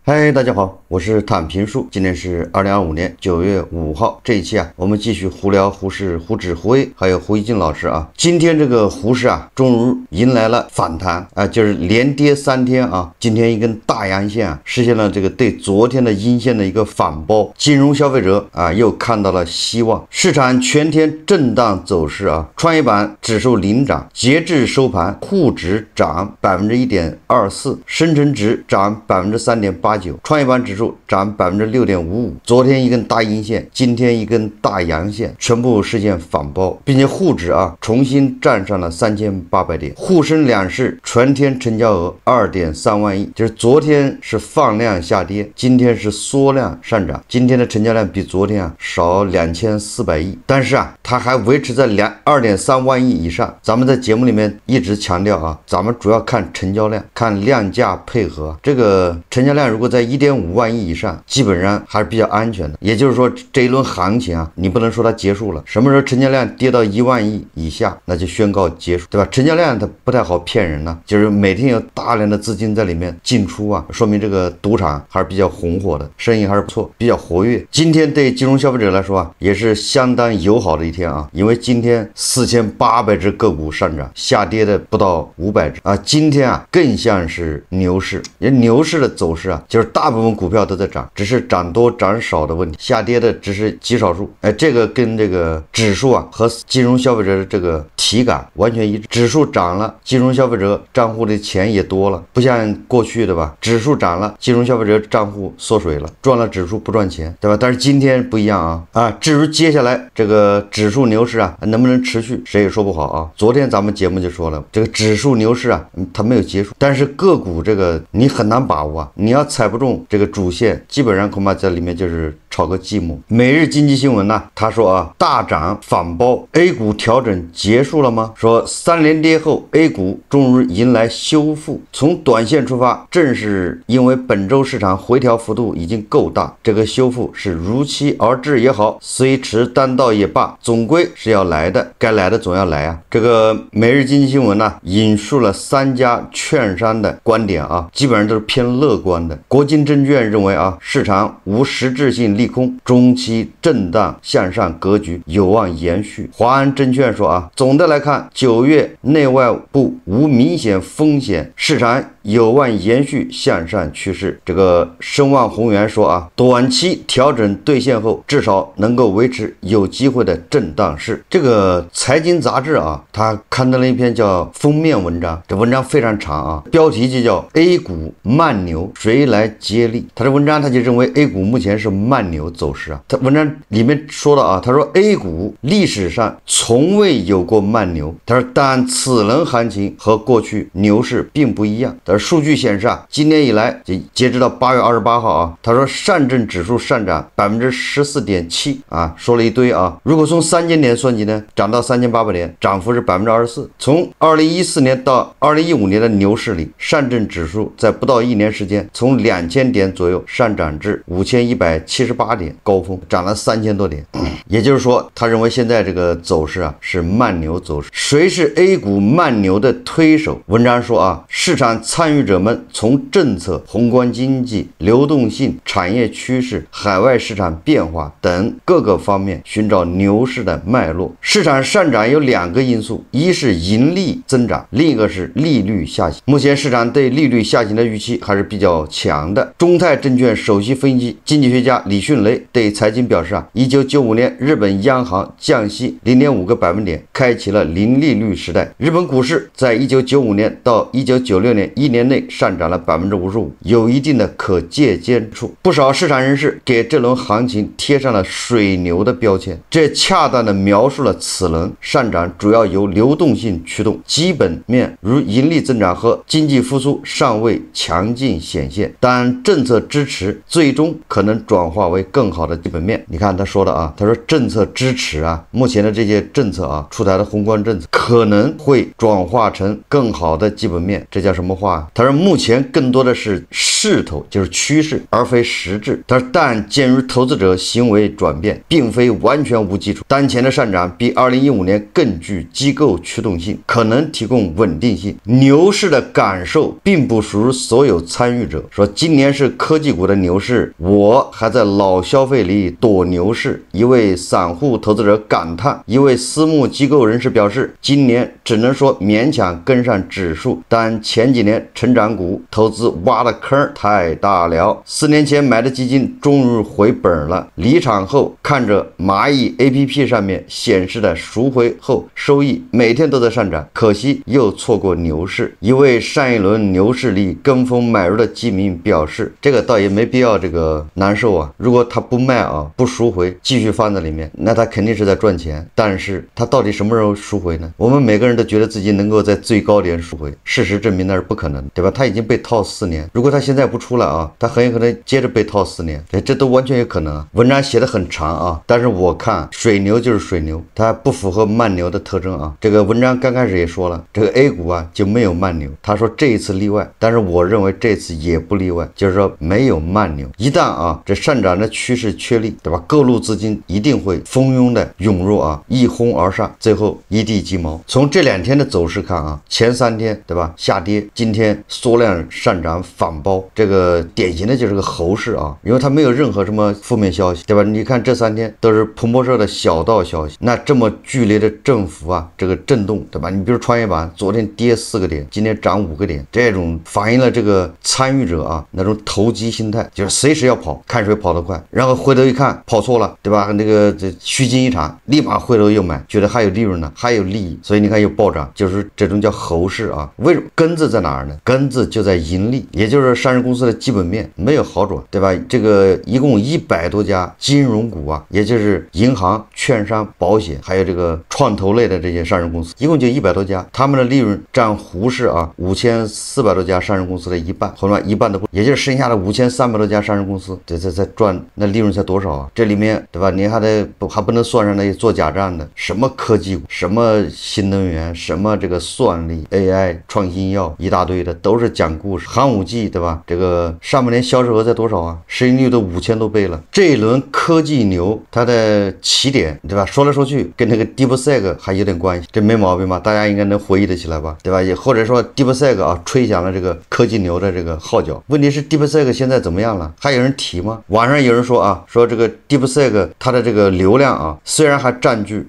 嗨，大家好，我是坦平树。今天是2025年9月5号，这一期我们继续胡聊胡适、胡指、胡 A 还有胡一静老师啊。今天这个胡适终于迎来了反弹就是连跌3天今天一根大阳线实现了这个对昨天的阴线的一个反包，金融消费者又看到了希望。市场全天震荡走势创业板指数领涨，截至收盘，沪指涨1.24%，深成指涨3.89%。创业板指数涨6.55%，昨天一根大阴线，今天一根大阳线，全部实现反包，并且沪指重新站上了3800点，沪深两市全天成交额2.3万亿，就是昨天是放量下跌，今天是缩量上涨，今天的成交量比昨天少2400亿，但是它还维持在2.3万亿以上。咱们在节目里面一直强调咱们主要看成交量，看量价配合，这个成交量如果在1.5万亿以上，基本上还是比较安全的。也就是说，这一轮行情你不能说它结束了。什么时候成交量跌到1万亿以下，那就宣告结束，对吧？成交量它不太好骗人就是每天有大量的资金在里面进出说明这个赌场还是比较红火的，生意还是不错，比较活跃。今天对金融消费者来说也是相当友好的一天因为今天4800只个股上涨，下跌的不到500只今天更像是牛市，因为牛市的走势就是大部分股票都在涨，只是涨多涨少的问题，下跌的只是极少数。这个跟这个指数和金融消费者的这个体感完全一致。指数涨了，金融消费者账户的钱也多了，不像过去的吧，指数涨了，金融消费者账户缩水了，赚了指数不赚钱，对吧？但是今天不一样至于接下来这个指数牛市能不能持续，谁也说不好昨天咱们节目就说了，这个指数牛市它没有结束，但是个股这个你很难把握你要踩不中这个主线，基本上恐怕在里面就是炒个寂寞。每日经济新闻他说大涨反包 ，A 股调整结束了吗？说3连跌后 A 股终于迎来修复。从短线出发，正是因为本周市场回调幅度已经够大，这个修复是如期而至也好，虽迟单到也罢，总归是要来的，该来的总要来这个每日经济新闻引述了3家券商的观点基本上都是偏乐观的。国金证券认为市场无实质性利空，中期震荡向上格局有望延续。华安证券说总的来看，9月内外部无明显风险，市场有望延续向上趋势。这个申万宏源说短期调整兑现后，至少能够维持有机会的震荡势。这个财经杂志他刊登了一篇叫封面文章，这文章非常长标题就叫 A 股慢牛谁来接力。他的文章他就认为 A 股目前是慢牛走势他文章里面说的他说 A 股历史上从未有过慢牛，他说但此轮行情和过去牛市并不一样。但是数据显示今年以来截止到8月28号他说上证指数上涨14.7%说了一堆如果从3000点算起呢，涨到3800点，涨幅是24%。从2014年到2015年的牛市里，上证指数在不到1年时间从2000点左右上涨至5178点，高峰涨了3000多点。也就是说，他认为现在这个走势是慢牛走势。谁是 A 股慢牛的推手？文章说市场参与者们从政策、宏观经济、流动性、产业趋势、海外市场变化等各个方面寻找牛市的脉络。市场上涨有2个因素，一是盈利增长，另一个是利率下行。目前市场对利率下行的预期还是比较强的。中泰证券首席分析经济学家李迅雷对财经表示1995年日本央行降息0.5个百分点，开启了零利率时代。日本股市在1995年到1996年1年内上涨了55%，有一定的可借鉴处。不少市场人士给这轮行情贴上了水牛的标签，这恰当的描述了此轮上涨主要由流动性驱动，基本面如盈利增长和经济复苏尚未强劲显现，但政策支持最终可能转化为更好的基本面。你看他说的他说政策支持目前的这些政策出台的宏观政策可能会转化成更好的基本面，这叫什么话吧？他说目前更多的是势头，就是趋势，而非实质。他说但鉴于投资者行为转变，并非完全无基础，当前的上涨比2015年更具机构驱动性，可能提供稳定性。牛市的感受并不属于所有参与者。说今年是科技股的牛市，我还在老消费里躲牛市。一位散户投资者感叹。一位私募机构人士表示，今年只能说勉强跟上指数，但前几年成长股投资挖的坑太大了。4年前买的基金终于回本了，离场后看着蚂蚁 APP 上面显示的赎回后收益每天都在上涨，可惜又错过牛市。一位上一轮牛市里跟风买入的基民表示，这个倒也没必要这个难受啊，如果他不卖啊，不赎回继续放在里面，那他肯定是在赚钱，但是他到底什么时候赎回呢？我们每个人都觉得自己能够在最高点赎回，事实证明那是不可能，对吧？他已经被套4年，如果他现在不出来啊，他很有可能接着被套4年，这都完全有可能啊。文章写的很长啊，但是我看水牛就是水牛，它不符合慢牛的特征啊。这个文章刚开始也说了，这个 A 股啊就没有慢牛，他说这一次例外，但是我认为这次也不例外，就是说没有慢牛。一旦啊这上涨的趋势确立，对吧？各路资金一定会蜂拥的涌入啊，一哄而上，最后一地鸡毛。从这2天的走势看啊，前3天对吧下跌，今天缩量上涨反包，这个典型的就是个猴市啊，因为它没有任何什么负面消息，对吧？你看这3天都是彭博社的小道消息，那这么剧烈的振幅啊，这个震动，对吧？你比如创业板昨天跌4个点，今天涨5个点，这种反映了这个参与者啊那种投机心态，就是随时要跑，看谁跑得快，然后回头一看跑错了，对吧？那个虚惊一场，立马回头又买，觉得还有利润呢，还有利益，所以你看又暴涨，就是这种叫猴市啊。为什么根子在哪儿呢？根子就在盈利，也就是上市公司的基本面没有好转，对吧？这个一共100多家金融股啊，也就是银行、券商、保险，还有这个创投类的这些上市公司，一共就100多家，他们的利润占胡市啊5400多家上市公司的一半，后面一半都不，也就是剩下的5300多家上市公司，这在赚，那利润才多少啊？这里面对吧？你还不能算上那些做假账的，什么科技股，什么新能源，什么这个算力 AI 创新药，一大堆的都是讲故事。寒武纪对吧？这个上半年销售额在多少啊？市盈率都5000多倍了。这一轮科技牛它的起点对吧？说来说去跟那个 DeepSeek 还有点关系，这没毛病吧？大家应该能回忆得起来吧？对吧？也或者说 DeepSeek 啊吹响了这个科技牛的这个号角。问题是 DeepSeek 现在怎么样了？还有人提吗？网上有人说啊，说这个 DeepSeek 它的这个流量啊，虽然还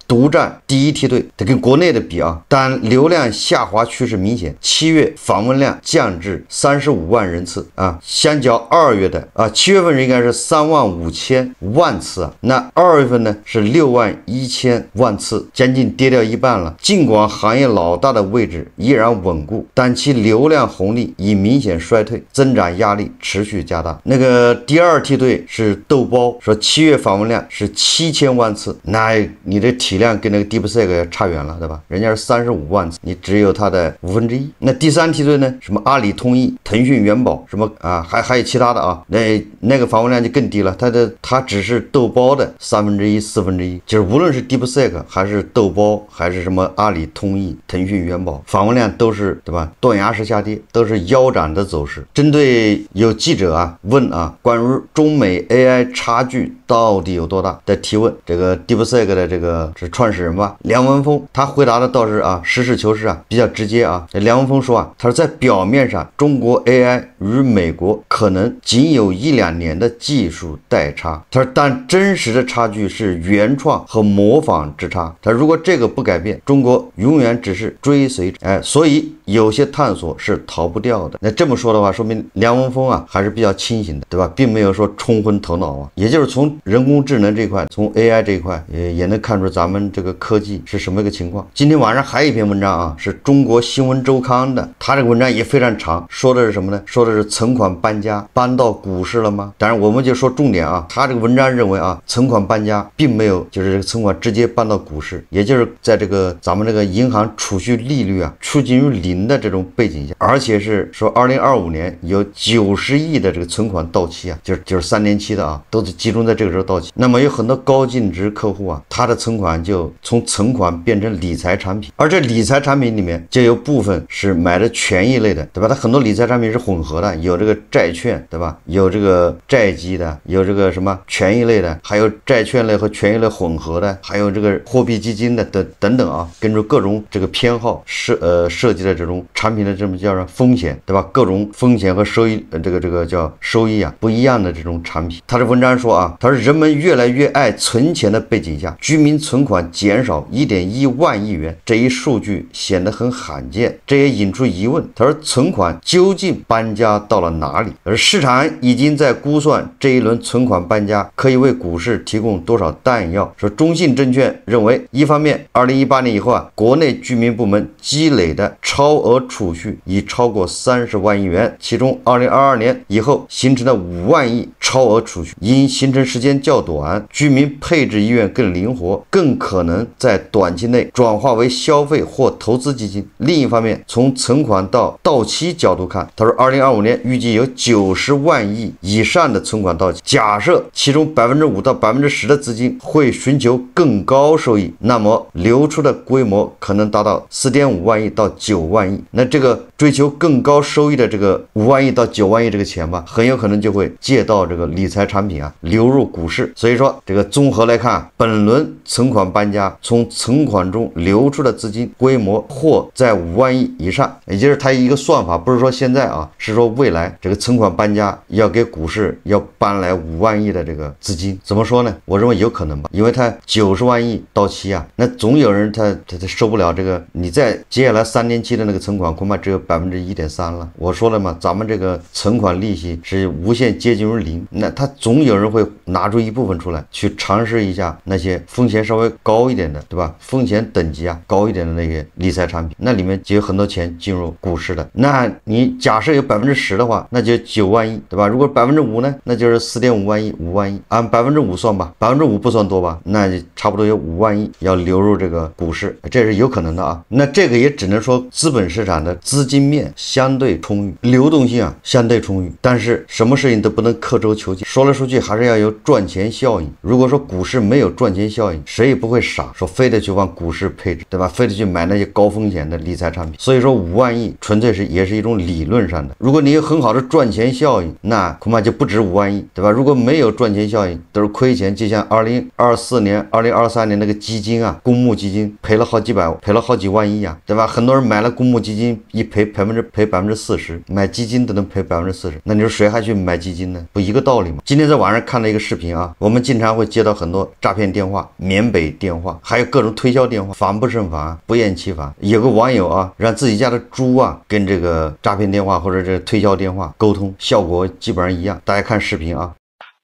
独占第一梯队，它跟国内的比啊，但流量下滑趋势明显。7月访问量降至35万人次啊，相较2月的啊，7月份应该是35000万次啊，那2月份呢是61000万次，将近跌掉一半了。尽管行业老大的位置依然稳固，但其流量红利已明显衰退，增长压力持续加大。那个第2梯队是豆包，说7月访问量是7000万次，那你的体量跟那个 DeepSeek 差远了，对吧？人家是35万次，你只有它的1/5。那第3梯队呢？什么阿里通义、腾讯元宝，什么啊，还有其他的啊，那个访问量就更低了，它只是豆包的1/3、1/4，就是无论是 DeepSeek 还是豆包，还是什么阿里通义、腾讯元宝，访问量都是对吧？断崖式下跌，都是腰斩的走势。针对有记者啊问啊，关于中美 AI 差距到底有多大的提问，这个 DeepSeek 的这个是创始人吧，梁文峰，他回答的倒是啊实事求是啊，比较直接啊。梁文峰说啊，他说在表面上中国 AI 与美国可能仅有1-2年的技术代差，他说但真实的差距是原创和模仿之差，他如果这个不改变，中国永远只是追随所以有些探索是逃不掉的。那这么说的话，说明梁文峰啊还是比较清醒的，对吧？并没有说冲昏头脑啊。也就是从人工智能这一块，从 AI 这一块也能看出咱们这个科技是什么一个情况。今天晚上还有一篇文章啊，是中国新闻周刊的，他这个文章也非常长，说的是什么呢？说的是存款搬家搬到股市了吗？当然我们就说重点啊，他这个文章认为啊，存款搬家并没有就是这个存款直接搬到股市，也就是在这个咱们这个银行储蓄利率啊趋近于零的这种背景下，而且是说2025年有90亿的这个存款到期啊，就是3年期的啊，都是集中在这个时候到期。那么有很多高净值客户啊，他的存款就从存款变成理财产品，而这理财产品里面就有部分是买的权益类的，对吧？它很多理财产品是混合的，有这个债券，对吧？有这个债基的，有这个什么权益类的，还有债券类和权益类混合的，还有这个货币基金的等等啊，根据各种这个偏好设计的这种产品的这么叫做风险，对吧？各种风险和收益，这个叫收益啊不一样的这种产品。他的文章说啊，他说人们越来越爱存钱的背景下，居民存款减少1.1万亿元，这一数据显得很罕见，这也引出疑问。他说存款究竟搬家到了哪里？而市场已经在估算这一轮存款搬家可以为股市提供多少弹药。说中信证券认为，一方面2018年以后啊，国内居民部门积累的超额储蓄已超过30万亿元，其中2022年以后形成的5万亿超额储蓄因形成时间较短，居民配置意愿更灵活，更可能在短期内转化为消费或投资基金。另一方面，从存款到到期角度看，他说2025年预计有90万亿以上的存款到期，假设其中5%到10%的资金会寻求更高收益，那么流出的规模可能达到4.5万亿到9万亿。那这个追求更高收益的这个5万亿到9万亿这个钱吧，很有可能就会借到这个理财产品啊，流入股市。所以说这个综合来看，本轮存款搬家从存款中流出的资金规模或在5万亿以上，也就是它一个算法，不是说现在啊，是说未来这个存款搬家要给股市要搬来5万亿的这个资金。怎么说呢？我认为有可能吧，因为它90万亿到期啊，那总有人他受不了这个，你在接下来3年期的那个存款恐怕只有1.3%了。我说了嘛，咱们这个存款利息是无限接近于零，那他总有人会拿出一部分出来去尝试一下那些风险稍微高一点的，对吧？风险等级啊高一点的那些理财产品，那里面就有很多钱进入股市的。那你假设有10%的话，那就9万亿，对吧？如果5%呢，那就是4.5万亿、5万亿，按5%算吧，5%不算多吧，那就差不多有5万亿要流入这个股市，这是有可能的啊。那这个也只能说资本市场的资金面相对充裕，流动性啊相对充裕，但是什么事情都不能刻舟求剑，说来说去还是要有赚钱效应。如果说股市没有赚钱效应，谁也不会傻说非得去往股市配置，对吧？非得去买那些高风险的理财产品。所以说5万亿纯粹也是一种理论上的，如果你有很好的赚钱效应，那恐怕就不止5万亿，对吧？如果没有赚钱效应，都是亏钱，就像2024年、2023年那个基金啊，公募基金赔了好几万亿啊，对吧？很多人买了公募基金，一赔40%，买基金都能赔40%，那你说谁还去买基金呢？不一个道理吗？今天在网上看了一个视频啊，我们经常会接到很多诈骗电话、缅北电话，还有各种推销电话，防不胜防，不厌其烦。有个网友啊，让自己家的猪啊跟这个诈骗电话或者这推销电话沟通，效果基本上一样。大家看视频啊。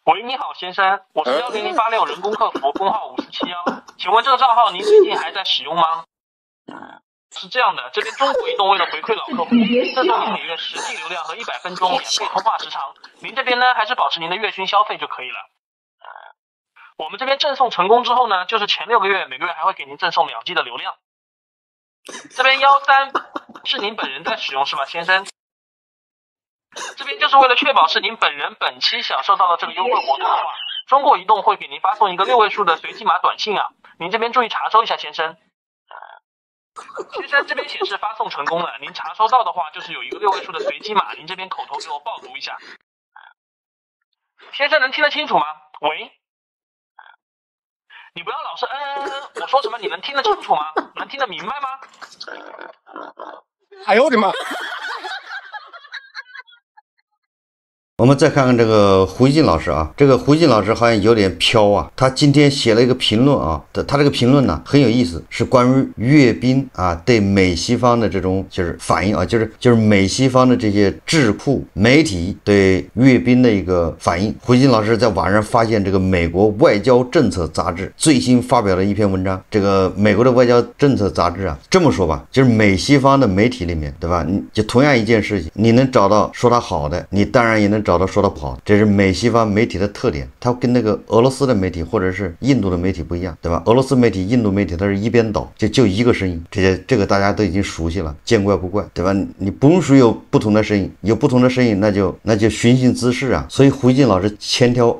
喂，你好，先生，我是10086人工客服，工号5471，请问这个账号您最近还在使用吗？是这样的，这边中国移动为了回馈老客户，赠送您每月实际流量和100分钟免费通话时长，您这边呢还是保持您的月均消费就可以了。我们这边赠送成功之后呢，就是前6个月每个月还会给您赠送2G 的流量。这边13是您本人在使用是吧，先生？这边就是为了确保是您本人本期享受到了这个优惠活动的话，中国移动会给您发送一个6位数的随机码短信啊，您这边注意查收一下，先生。先生，这边显示发送成功了，您查收到的话就是有一个6位数的随机码，您这边口头给我报读一下。先生能听得清楚吗？喂，你不要老是我说什么你能听得清楚吗？能听得明白吗？哎呦我的妈！我们再看看这个胡锡进老师啊，这个胡锡进老师好像有点飘啊，他今天写了一个评论啊，他这个评论呢很有意思，是关于阅兵啊对美西方的这种就是反应啊，就是美西方的这些智库媒体对阅兵的一个反应。胡锡进老师在网上发现这个美国外交政策杂志最新发表了一篇文章，这个美国的外交政策杂志啊，这么说吧，就是美西方的媒体里面，对吧？你就同样一件事情，你能找到说它好的，你当然也能找到说它不好的，这是美西方媒体的特点。它跟那个俄罗斯的媒体或者是印度的媒体不一样，对吧？俄罗斯媒体、印度媒体它是一边倒，就一个声音，这个大家都已经熟悉了，见怪不怪，对吧？你不允许有不同的声音，有不同的声音，那就寻衅滋事啊。所以胡锡进老师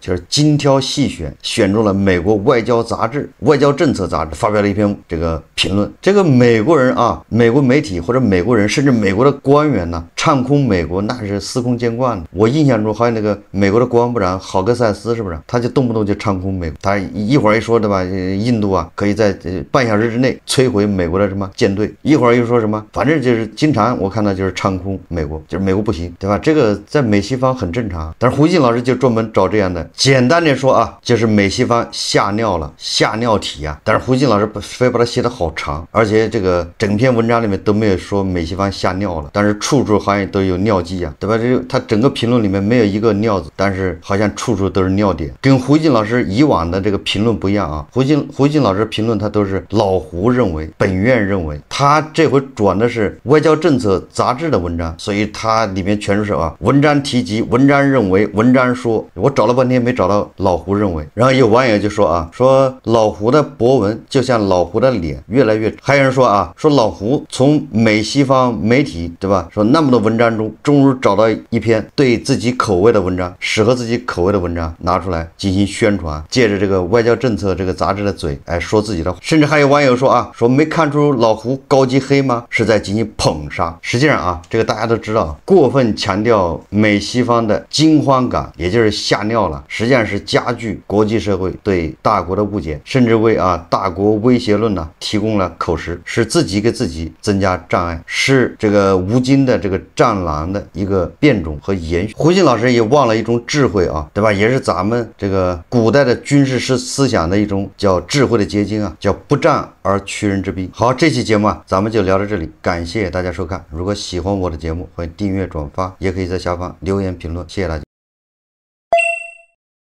就是精挑细选，选中了美国外交杂志、外交政策杂志发表了一篇这个评论。这个美国人啊，美国媒体或者美国人，甚至美国的官员呢，唱空美国那是司空见惯的。我印象中好像那个美国的国防部长郝克塞斯是不是？他就动不动就唱空美国，他一会儿一说对吧？印度啊可以在半小时之内摧毁美国的什么舰队，一会儿又说什么，反正就是经常我看到就是唱空美国，就是美国不行，对吧？这个在美西方很正常，但是胡锡进老师就专门找这样的，简单的说啊，就是美西方吓尿了，吓尿体啊。但是胡锡进老师非把它写得好长，而且这个整篇文章里面都没有说美西方吓尿了，但是处处好像都有尿迹啊，对吧？他整个评论里面没有一个尿字，但是好像处处都是尿点，跟胡锡进老师以往的这个评论不一样啊。胡锡进老师评论他都是老胡认为，本院认为，他这回转的是外交政策杂志的文章，所以他里面全是啊文章提及、文章认为、文章说，我找了半天没找到老胡认为。然后有网友就说啊，说老胡的博文就像老胡的脸越来越，还有人说啊，说老胡从美西方媒体对吧，说那么多文章中终于找到一篇对自己口味的文章，适合自己口味的文章拿出来进行宣传，借着这个外交政策这个杂志的嘴说自己的话。甚至还有网友说啊，说没看出老胡高级黑吗？是在进行捧杀。实际上啊，这个大家都知道，过分强调美西方的惊慌感，也就是吓尿了，实际上是加剧国际社会对大国的误解，甚至为大国威胁论提供了口实，是自己给自己增加障碍，是这个吴京的这个战狼的一个变种和延续。胡锡进老师也忘了一种智慧啊，对吧？也是咱们这个古代的军事思想的一种叫智慧的结晶啊，叫不战而屈人之兵。好，这期节目咱们就聊到这里，感谢大家收看。如果喜欢我的节目，欢迎订阅转发，也可以在下方留言评论，谢谢大家。